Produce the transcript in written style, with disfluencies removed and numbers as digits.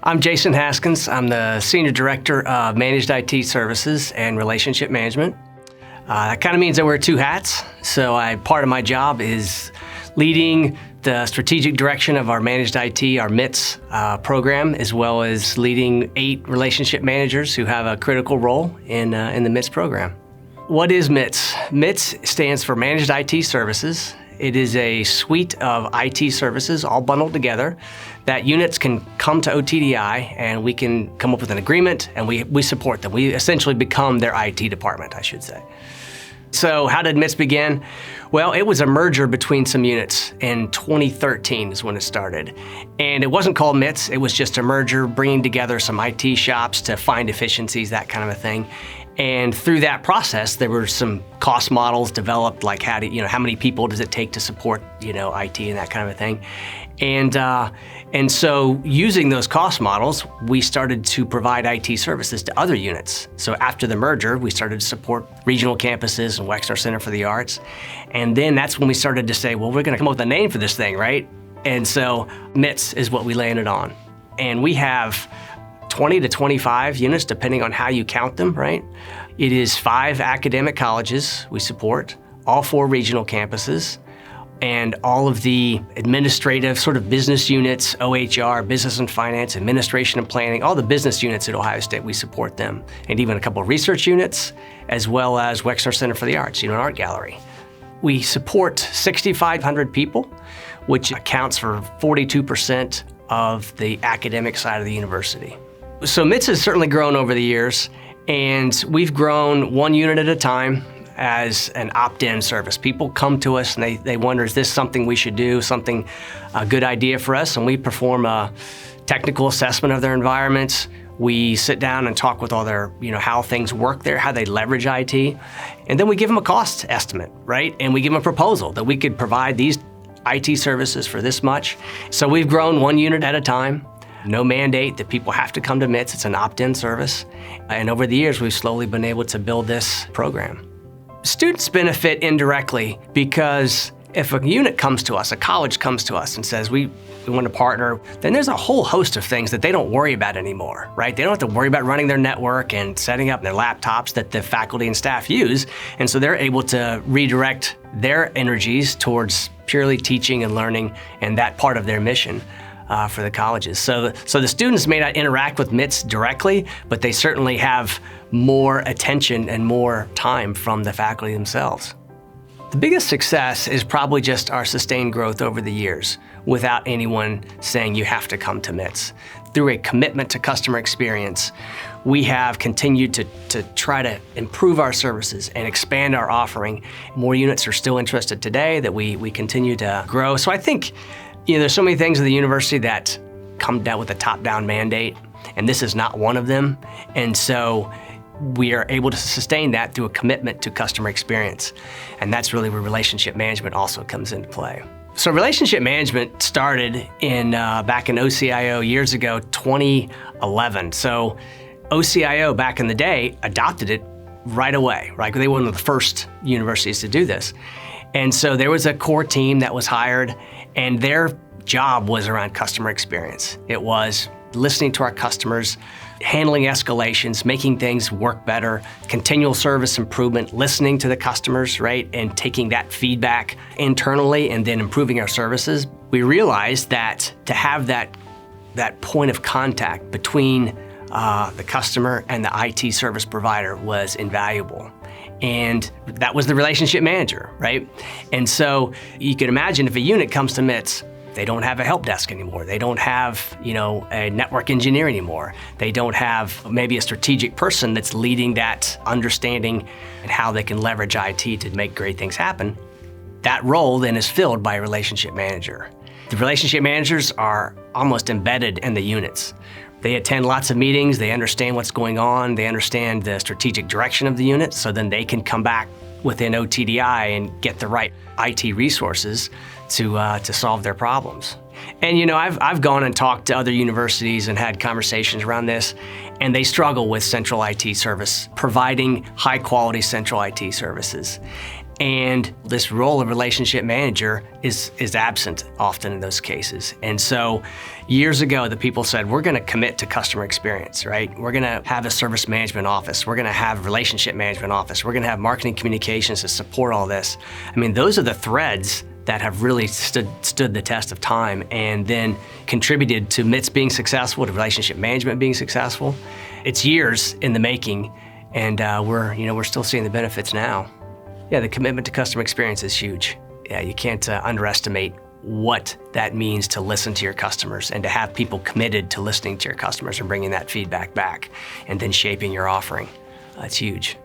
I'm Jason Haskins. I'm the Senior Director of Managed IT Services and Relationship Management. That kind of means I wear two hats. So part of my job is leading the strategic direction of our Managed IT, our MITS program, as well as leading 8 relationship managers who have a critical role in the MITS program. What is MITS? MITS stands for Managed IT Services. It is a suite of IT services all bundled together that units can come to OTDI and we can come up with an agreement and we support them. We essentially become their IT department, I should say. So how did MITS begin? Well, it was a merger between some units in 2013 is when it started. And it wasn't called MITS, it was just a merger bringing together some IT shops to find efficiencies, that kind of a thing. And through that process, there were some cost models developed, like how many people does it take to support, IT and that kind of a thing. And so using those cost models, we started to provide IT services to other units. So after the merger, we started to support regional campuses and Wexner Center for the Arts. And then that's when we started to say, well, we're gonna come up with a name for this thing, right? And so MITS is what we landed on. And we have 20 to 25 units, depending on how you count them, right? It is 5 academic colleges we support, all 4 regional campuses, and all of the administrative sort of business units, OHR, business and finance, administration and planning, all the business units at Ohio State, we support them. And even a couple of research units, as well as Wexner Center for the Arts, an art gallery. We support 6,500 people, which accounts for 42% of the academic side of the university. So MITS has certainly grown over the years, and we've grown 1 unit at a time as an opt-in service. People come to us and they wonder, is this something we should do, a good idea for us? And we perform a technical assessment of their environments. We sit down and talk with all their, how things work there, how they leverage IT. And then we give them a cost estimate, right? And we give them a proposal that we could provide these IT services for this much. So we've grown 1 unit at a time. No mandate that people have to come to MITS. It's an opt-in service. And over the years, we've slowly been able to build this program. Students benefit indirectly because if a unit comes to us, a college comes to us and says, we want to partner, then there's a whole host of things that they don't worry about anymore, right? They don't have to worry about running their network and setting up their laptops that the faculty and staff use. And so they're able to redirect their energies towards purely teaching and learning and that part of their mission. For the colleges. So the students may not interact with MITS directly, but they certainly have more attention and more time from the faculty themselves. The biggest success is probably just our sustained growth over the years without anyone saying you have to come to MITS. Through a commitment to customer experience, we have continued to try to improve our services and expand our offering. More units are still interested today that we continue to grow. So I think there's so many things in the university that come down with a top-down mandate, and this is not one of them. And so we are able to sustain that through a commitment to customer experience. And that's really where relationship management also comes into play. So relationship management started back in OCIO years ago, 2011. So OCIO back in the day adopted it right away, right? They were one of the first universities to do this. And so there was a core team that was hired, and their job was around customer experience. It was listening to our customers, handling escalations, making things work better, continual service improvement, listening to the customers, right? And taking that feedback internally and then improving our services. We realized that to have that point of contact between the customer and the IT service provider was invaluable. And that was the relationship manager, right? And so you can imagine if a unit comes to MITS, they don't have a help desk anymore. They don't have, a network engineer anymore. They don't have maybe a strategic person that's leading that understanding and how they can leverage IT to make great things happen. That role then is filled by a relationship manager. The relationship managers are almost embedded in the units. They attend lots of meetings, they understand what's going on, they understand the strategic direction of the unit, so then they can come back within OTDI and get the right IT resources to solve their problems. And I've gone and talked to other universities and had conversations around this, and they struggle with central IT service, providing high quality central IT services. And this role of relationship manager is absent often in those cases. And so years ago, the people said, we're gonna commit to customer experience, right? We're gonna have a service management office. We're gonna have relationship management office. We're gonna have marketing communications to support all this. I mean, those are the threads that have really stood the test of time and then contributed to MITS being successful, to relationship management being successful. It's years in the making, and we're still seeing the benefits now. Yeah, the commitment to customer experience is huge. Yeah, you can't underestimate what that means to listen to your customers and to have people committed to listening to your customers and bringing that feedback back and then shaping your offering. It's huge.